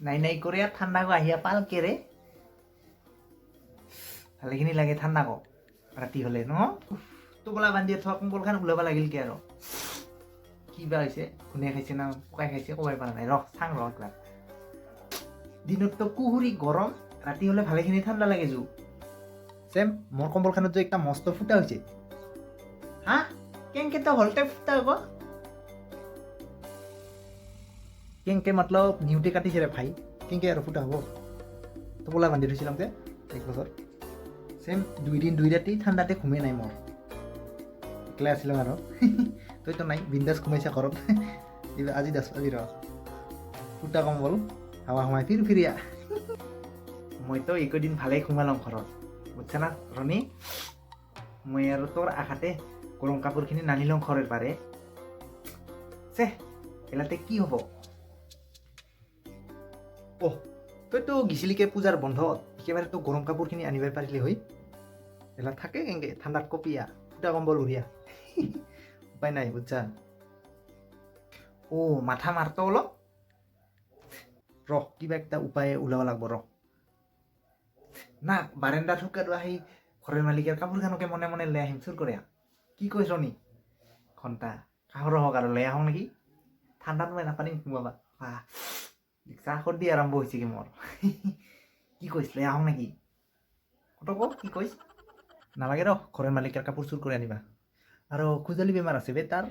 নাই নাই কৰে আৰ ঠান্ডা গো আহিয়া পাল কে ৰে ভালেখিনি লাগে ঠান্ডা গো ৰাতি হলে ন টোপলা বান্ধি থোৱা কম্বলখান ওলাব লাগিল কি আৰু কিবা হৈছে কোনে খাইছে না পকাই খাইছে ক'বই পৰা নাই ৰহ চাং ৰহ একবাৰ দিনততো কুহুৰি গৰম ৰাতি হলে ভালেখিনি ঠাণ্ডা লাগে জু চেম মোৰ কম্বলখানত যে একটা মস্ত ফুটা হৈছে হা কেংকে তো হলতে ফুটা হ'ব কেংকে মতলব নিউটে কাটিছে রে ভাই কেংকে আৰু ফুটা হ'ব টোপলা বান্ধি থৈছিলাম যে এক বছৰ চেম 2 দিন 2 ৰাতি ঠাণ্ডাতে ঘুমে নাই মোৰ একলা আছিলাম আৰু তইতো নাই বিন্দাছ ঘুমাইছা ঘৰত আজি ৰ ফুটা কম্বল হাৱা সোমাই ফিৰিয়া মইতো এইকেইদিন ভালেই ঘুমালাম ঘৰত বুজছা না ৰণী মই আৰু তোৰ আশাতে গৰম কাপোৰখিনি নানি লওঁ ঘৰৰ পাৰে চে এলাতে কি হ'ব অ তইতো গিছিলিকে পূজাৰ বন্ধত একেবাৰে তো গৰম কাপোৰখিনি আনিবই পাৰিলি হৈ এলা থাকে কেংকে ঠাণ্ডাত কপিয়া ফুটা কম্বল উৰিয়া উপায় নাই বুজছা অ' মাথা মাৰতো অলপ ৰহ কিবা একটা উপায়ে ওলাব লাগব ৰহ না বাৰেণ্ডাত শুকাটো আহি ঘৰৰ মালিকৰ কাপোৰখানকে মনে মনে লৈ আহিম চুৰ কৰে কি কৈছ নি ঘণ্টা কাহৰ হওক আৰু লৈ আহোঁ নেকি ঠাণ্ডাত মই নাপানিম সোমাবা চাহ সৰ্দি আৰম্ভ হৈছে কি মোৰ কি কৈছ লৈ আহোঁ নেকি কত ক কি কৈছ নালাগে ৰ ঘৰৰ মালিকৰ কাপোৰ চুৰ কৰি আনিবা আৰু খুজলি বেমাৰ আছে বে তাৰ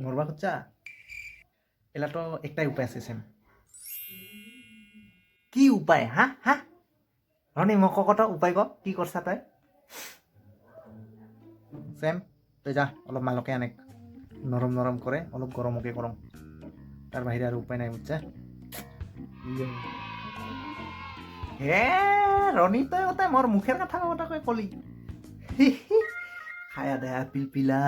মৰবা খুজছা এলাতো একটাই উপায় আছে চেম কি উপায় হা হা ৰণী মোক কত উপায় ক কি কৰছা তই চেম তই যা অলপ মালকে আনে নৰম নৰম কৰে অলপ গৰমকে গৰম তাৰ বাহিৰে আৰু উপায় নাই বুজছা হে ৰণী তই মোৰ মুখেৰ কথা কথাকৈ কলি খায়া দে পিলপিলা